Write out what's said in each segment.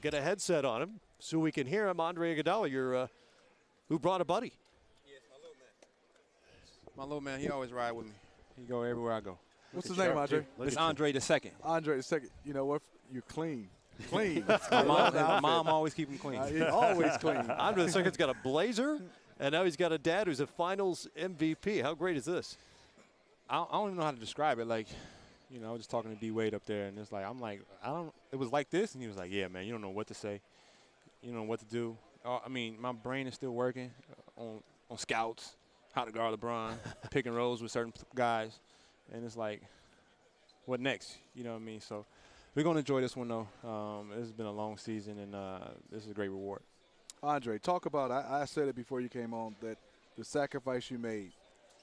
get a headset on him so we can hear him. Andre Iguodala, who brought a buddy. Yes, my little man. My little man, he always ride with me. He go everywhere I go. What's his name, Andre? It's Andre the Second. Andre the Second. You know what? You're clean. Clean. My mom always keep him clean. He's always clean. Andre the Second's got a blazer, and now he's got a dad who's a Finals MVP. How great is this? I don't even know how to describe it. Like, you know, I was just talking to D Wade up there, and it's like it was like this, and he was like, yeah, man, you don't know what to say, you don't know what to do. I mean, my brain is still working on scouts, how to guard LeBron, pick and rolls with certain guys, and it's like, what next? You know what I mean? So we're going to enjoy this one, though. This has been a long season, and this is a great reward. Andre, talk about, I said it before you came on, that the sacrifice you made,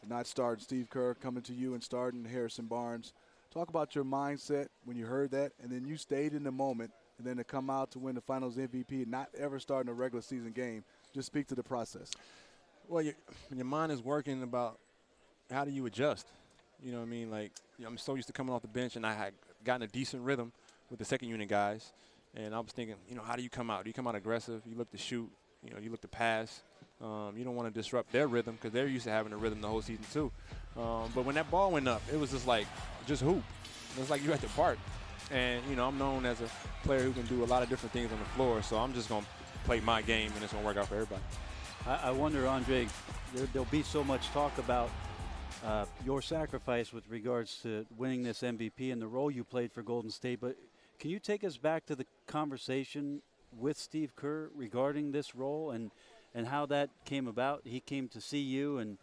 not starting Steve Kerr, coming to you and starting Harrison Barnes. Talk about your mindset when you heard that, and then you stayed in the moment, and then to come out to win the Finals MVP, not ever starting a regular season game. Just speak to the process. Well, when your mind is working about how do you adjust. You know what I mean? Like, you know, I'm so used to coming off the bench, and I had gotten a decent rhythm with the second unit guys. And I was thinking, you know, how do you come out? Do you come out aggressive? You look to shoot. You know, you look to pass. You don't want to disrupt their rhythm because they're used to having a rhythm the whole season too. But when that ball went up, it was just like, just hoop. It was like you at the park. And, you know, I'm known as a player who can do a lot of different things on the floor. So I'm just going to play my game, and it's going to work out for everybody. I wonder, Andre, there'll be so much talk about your sacrifice with regards to winning this MVP and the role you played for Golden State. But can you take us back to the conversation with Steve Kerr regarding this role and how that came about? He came to see you, and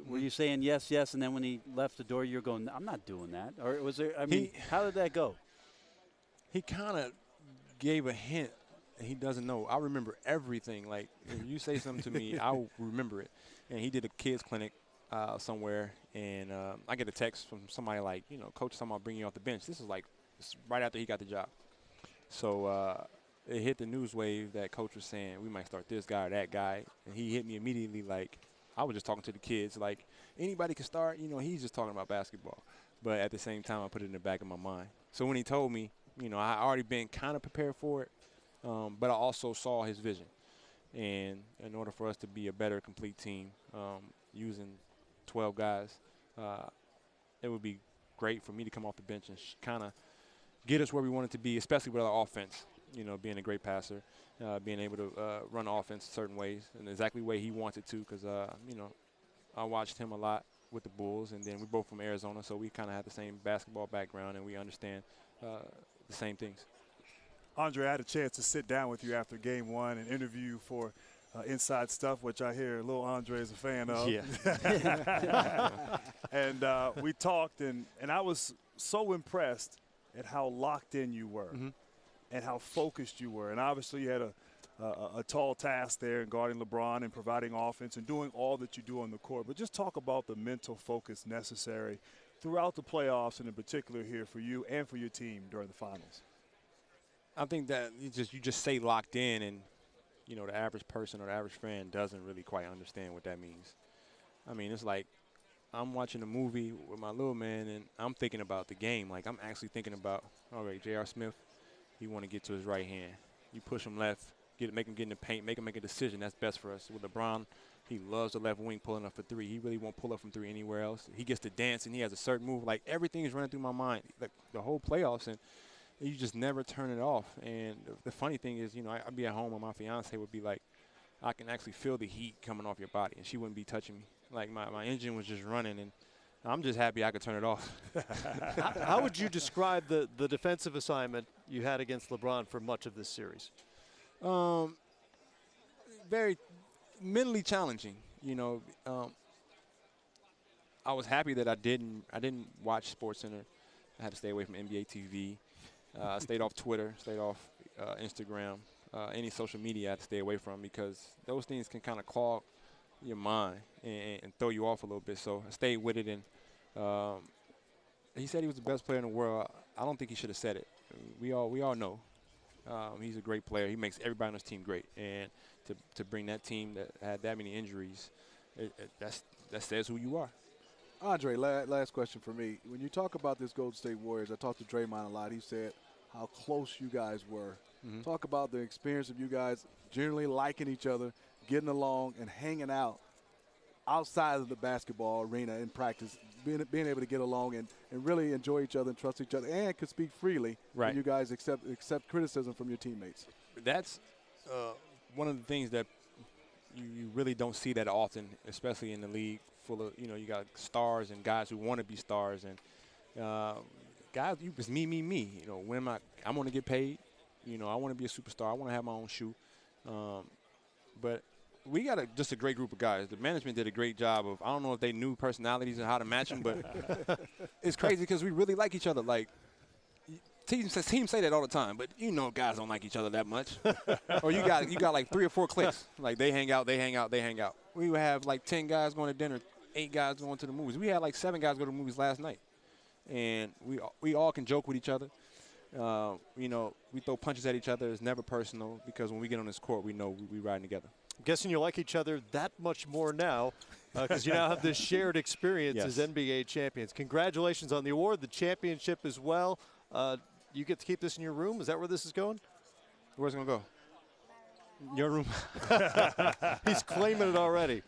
were you saying yes, yes, and then when he left the door, you're going, I'm not doing that? Or was there, I mean, how did that go? He kind of gave a hint. He doesn't know. I remember everything. Like, if you say something to me, I'll remember it. And he did a kids clinic somewhere, and I get a text from somebody like, you know, coach, talking about bringing you off the bench. This is like right after he got the job. So it hit the news wave that coach was saying we might start this guy or that guy, and he hit me immediately. Like, I was just talking to the kids like anybody can start. You know, he's just talking about basketball. But at the same time, I put it in the back of my mind. So when he told me, you know, I already been kind of prepared for it, but I also saw his vision. And in order for us to be a better complete team, using 12 guys, it would be great for me to come off the bench and kind of get us where we wanted to be, especially with our offense. You know, being a great passer, being able to run offense certain ways and exactly the way he wanted to, because, you know, I watched him a lot with the Bulls, and then we're both from Arizona, so we kind of have the same basketball background, and we understand the same things. Andre, I had a chance to sit down with you after Game 1 and interview you for Inside Stuff, which I hear little Andre is a fan of. Yeah. And we talked, and I was so impressed at how locked in you were. Mm-hmm. And how focused you were. And obviously you had a tall task there in guarding LeBron and providing offense and doing all that you do on the court. But just talk about the mental focus necessary throughout the playoffs, and in particular here for you and for your team during the finals. I think that you just say locked in, and, you know, the average person or the average fan doesn't really quite understand what that means. I mean, it's like I'm watching a movie with my little man, and I'm thinking about the game. Like, I'm actually thinking about, all right, J.R. Smith, you want to get to his right hand. You push him left, make him get in the paint, make him make a decision. That's best for us. With LeBron, he loves the left wing pulling up for three. He really won't pull up from three anywhere else. He gets to dance, and he has a certain move. Like, everything is running through my mind, like the whole playoffs, and you just never turn it off. And the funny thing is, you know, I'd be at home, and my fiance would be like, I can actually feel the heat coming off your body, and she wouldn't be touching me. Like, my engine was just running, and I'm just happy I could turn it off. How would you describe the defensive assignment you had against LeBron for much of this series? Very mentally challenging. You know, I was happy that I didn't watch SportsCenter. I had to stay away from NBA TV. I stayed off Twitter, stayed off Instagram, any social media I had to stay away from, because those things can kind of clog your mind and throw you off a little bit. So I stayed with it, and he said he was the best player in the world. I don't think he should have said it. We all know he's a great player. He makes everybody on his team great, and to bring that team that had that many injuries, that says who you are. Andre, last question for me. When you talk about this Golden State Warriors, I talked to Draymond a lot. He said how close you guys were Talk about the experience of you guys generally liking each other, getting along, and hanging out outside of the basketball arena in practice, being able to get along and really enjoy each other and trust each other, and could speak freely when you guys accept criticism from your teammates. That's one of the things that you really don't see that often, especially in the league full of, you got stars and guys who want to be stars. And guys, it's me. When I want to get paid. I want to be a superstar. I want to have my own shoe. But we got just a great group of guys. The management did a great job of, I don't know if they knew personalities and how to match them, but it's crazy because we really like each other. Like, teams say that all the time, but guys don't like each other that much. Or you got like 3 or 4 cliques. Like, they hang out. We would have like 10 guys going to dinner, 8 guys going to the movies. We had like 7 guys go to the movies last night. And we all can joke with each other. We throw punches at each other. It's never personal because when we get on this court, we know we riding together. I'm guessing you like each other that much more now because you now have this shared experience as NBA champions. Congratulations on the award, the championship as well. You get to keep this in your room. Is that where this is going? Where's it going to go? Your room. He's claiming it already.